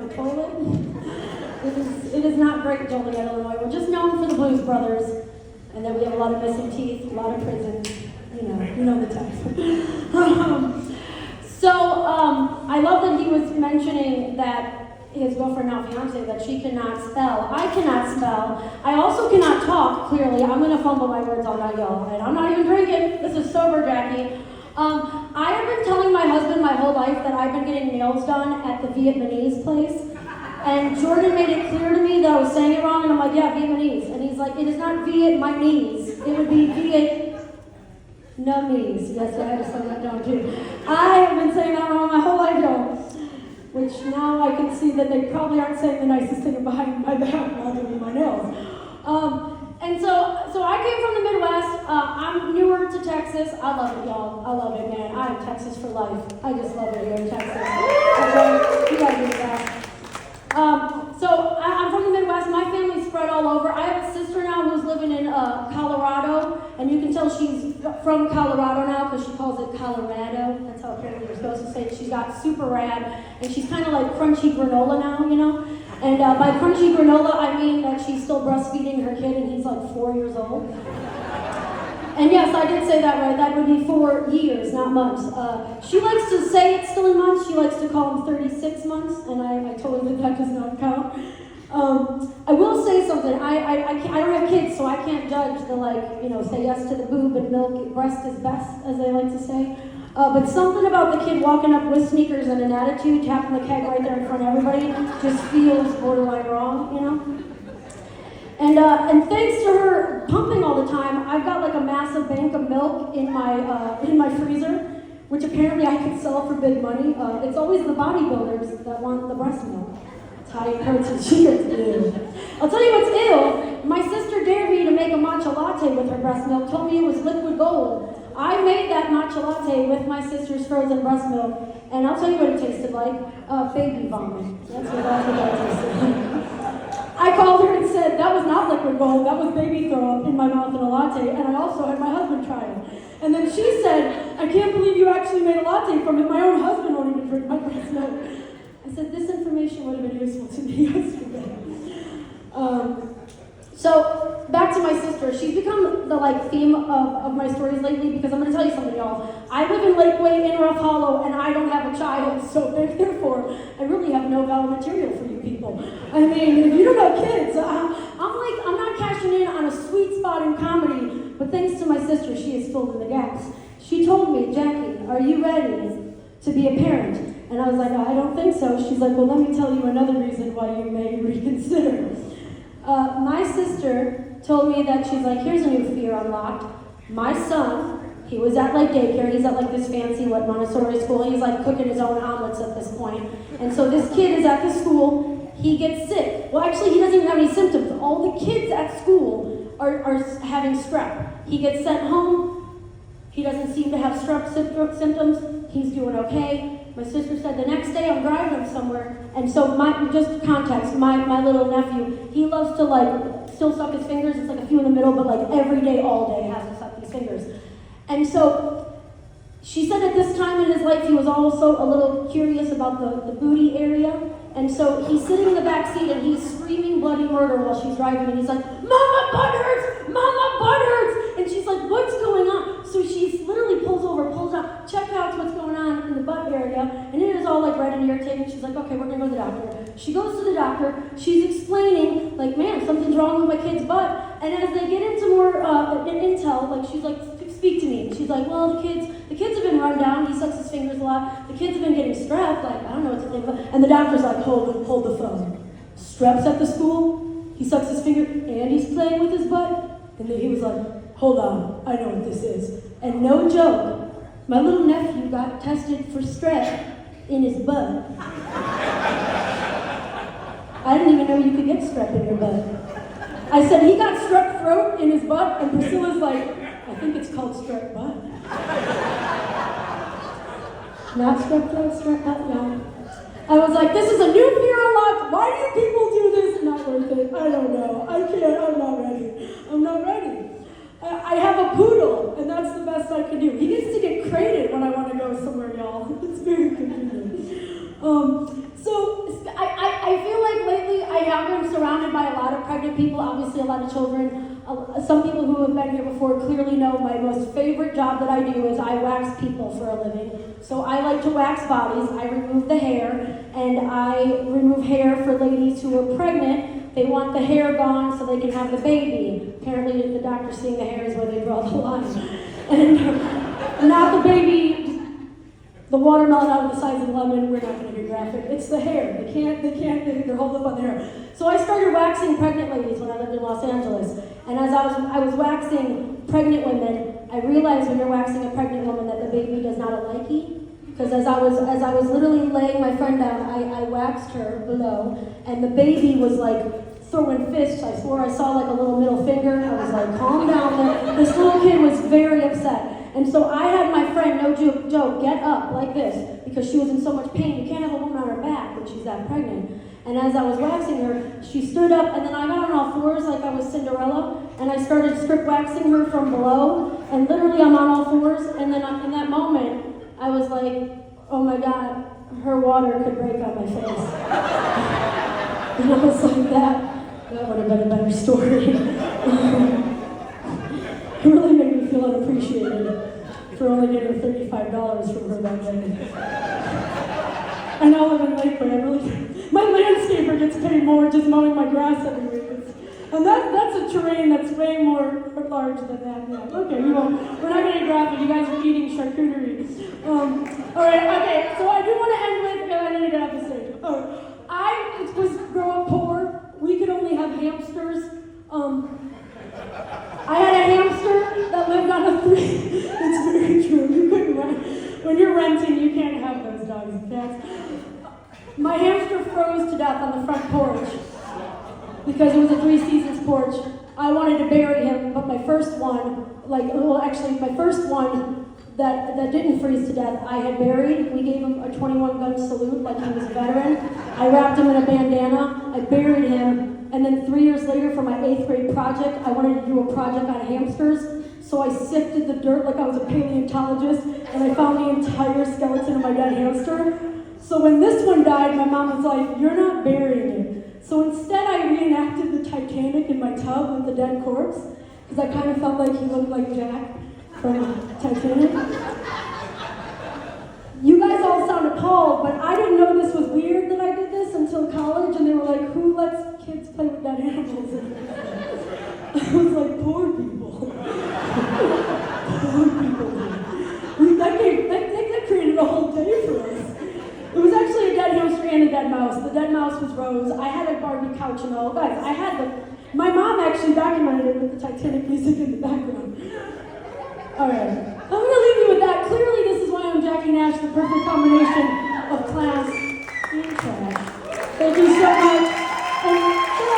the toilet. It is not great, Joliet, Illinois. We're just known for the Blues Brothers, and then we have a lot of missing teeth, a lot of prisons. You know the type. I love that he was mentioning that his girlfriend, now fiance, that she cannot spell. I cannot spell. I also cannot talk, clearly. I'm going to fumble my words all night, y'all. And I'm not even drinking. This is sober, Jackie. I have been telling my husband my whole life that I've been getting nails done at the Vietnamese place. And Jordan made it clear to me that I was saying it wrong, and I'm like, yeah, Vietnamese. And he's like, it is not Viet, my knees. It would be Vietnamese. Yes, I had to slow that down too. I have been saying that wrong my whole life, y'all. Which now I can see that they probably aren't saying the nicest thing behind my back while doing my nails. And so I came from the Midwest. I'm newer to Texas. I love it, y'all. I love it, man. I'm Texas for life. I just love it here in Texas. Okay? You gotta do that. I'm from the Midwest. My family's spread all over. I have a sister now who's living in Colorado, and you can tell she's from Colorado now because she calls it Colorado. That's how apparently you're supposed to say it. She's got super rad, and she's kind of like crunchy granola now, you know? And by crunchy granola, I mean that she's still breastfeeding her kid, and he's like 4 years old. And yes, I did say that right. That would be 4 years, not months. She likes to say it's still in months. She likes to call them 36 months, and I told her that does not count. I will say something. I don't have kids, so I can't judge the say yes to the boob and milk. Breast is best, as they like to say. But something about the kid walking up with sneakers and an attitude, tapping the keg right there in front of everybody, just feels borderline wrong, you know? And thanks to her pumping all the time, I've got like a massive bank of milk in my freezer, which apparently I can sell for big money. It's always the bodybuilders that want the breast milk. That's how it hurts and she gets ill. I'll tell you what's ill. My sister dared me to make a matcha latte with her breast milk, told me it was liquid gold. I made that matcha latte with my sister's frozen breast milk, and I'll tell you what it tasted like. Baby vomit. That's what that tasted like. I called her and said, that was not liquid gold, that was baby throw up in my mouth in a latte, and I also had my husband try it. And then she said, I can't believe you actually made a latte from it, my own husband won't even drink my breast milk. I said, this information would have been useful to me yesterday. So, back to my sister. She's become the theme of my stories lately because I'm going to tell you something, y'all. I live in Lakeway in Rough Hollow, and I don't have a child, so therefore, I really have no valid material for you people. I mean, if you don't have kids, I'm not cashing in on a sweet spot in comedy, but thanks to my sister, she has filled in the gaps. She told me, Jackie, are you ready to be a parent? And I was like, I don't think so. She's like, well, let me tell you another reason why you may reconsider. My sister told me that she's like, here's a new fear unlocked. My son, he was at daycare. He's at this fancy Montessori school. He's cooking his own omelets at this point. And so this kid is at the school. He gets sick. Well, actually, he doesn't even have any symptoms. All the kids at school are having strep. He gets sent home. He doesn't seem to have strep symptoms. He's doing okay. My sister said the next day I'm driving him somewhere, and so just context, my little nephew, he loves to still suck his fingers. It's a few in the middle, but every day, all day, has to suck these fingers. And so she said at this time in his life he was also a little curious about the booty area, and so he's sitting in the back seat and he's screaming bloody murder while she's driving, and he's like, "Mama, butt hurts! Mama, butt hurts!" And she's like, "What's going on?" So she literally pulls out, check out what's going on in the butt area, and it is all red and irritating. She's like, okay, we're gonna go to the doctor. She goes to the doctor, she's explaining, man, something's wrong with my kid's butt. And as they get into more intel, she's like, speak to me. She's like, well, the kids have been run down, he sucks his fingers a lot, the kids have been getting strep, I don't know what to think about. And the doctor's like, hold the phone. Strep's at the school, he sucks his finger, and he's playing with his butt. And then he was like, hold on, I know what this is. And no joke, my little nephew got tested for strep in his butt. I didn't even know you could get strep in your butt. I said, he got strep throat in his butt, and Priscilla's like, I think it's called strep butt. Not strep throat, strep butt, no. I was like, this is a new fear unlocked. Why do people do this? Not worth it. I don't know. I can't. I'm not ready. I'm not ready. I have a poodle, and that's the best I can do. He needs to get crated when I want to go somewhere, y'all. It's very convenient. So I by a lot of pregnant people, obviously a lot of children. Some people who have been here before clearly know my most favorite job that I do is I wax people for a living. So I like to wax bodies, I remove the hair, and I remove hair for ladies who are pregnant. They want the hair gone so they can have the baby. Apparently the doctor seeing the hair is where they draw the line. And not the baby, the watermelon out of the size of a lemon, we're not going to be graphic. It's the hair. They're holding up on the hair. So I started waxing pregnant ladies when I lived in Los Angeles. And as I was waxing pregnant women, I realized when you're waxing a pregnant woman that the baby does not a likey. Because as I was literally laying my friend down, I waxed her below, and the baby was like throwing fists. I swore I saw like a little middle finger. I was like, calm down there. This little kid was very upset. And so I had my friend, no joke, get up like this, because she was in so much pain. You can't have a woman on her back when she's that pregnant. And as I was waxing her, she stood up, and then I got on all fours like I was Cinderella, and I started strip waxing her from below, and literally I'm on all fours, and then in that moment, I was like, oh my God, her water could break on my face. And I was like, that would have been a better story. It really made me feel unappreciated for only getting $35 from her that day. I now live in Lakeway. My landscaper gets paid more just mowing my grass every week. And that's a terrain that's way more large than that. Yeah. Okay, we're not going to get graphic. You guys are eating charcuterie. All right, okay, so I do want to end with, I need to get off the stage. I was grow up poor. We could only have hamsters. I had a hamster that lived on a three. It's very true. You couldn't rent. When you're renting, you can't have those dogs and cats. My hamster froze to death on the front porch because it was a 3 seasons porch. I wanted to bury him, but my first one, my first one that didn't freeze to death, I had buried. We gave him a 21-gun salute like he was a veteran. I wrapped him in a bandana. I buried him. And then 3 years later, for my 8th grade project, I wanted to do a project on hamsters. So I sifted the dirt like I was a paleontologist, and I found the entire skeleton of my dead hamster. So when this one died, my mom was like, you're not burying it. So instead, I reenacted the Titanic in my tub with the dead corpse, because I kind of felt like he looked like Jack from Titanic. You guys all sound appalled, but I didn't know this was weird that I did this until college, and they were like, who lets kids play with dead animals? I was like, poor people. Poor people. That created a whole day for us. It was actually a dead hamster and a dead mouse. The dead mouse was Rose. I had a Barbie couch and all. Guys, my mom actually documented it with the Titanic music in the background. All right.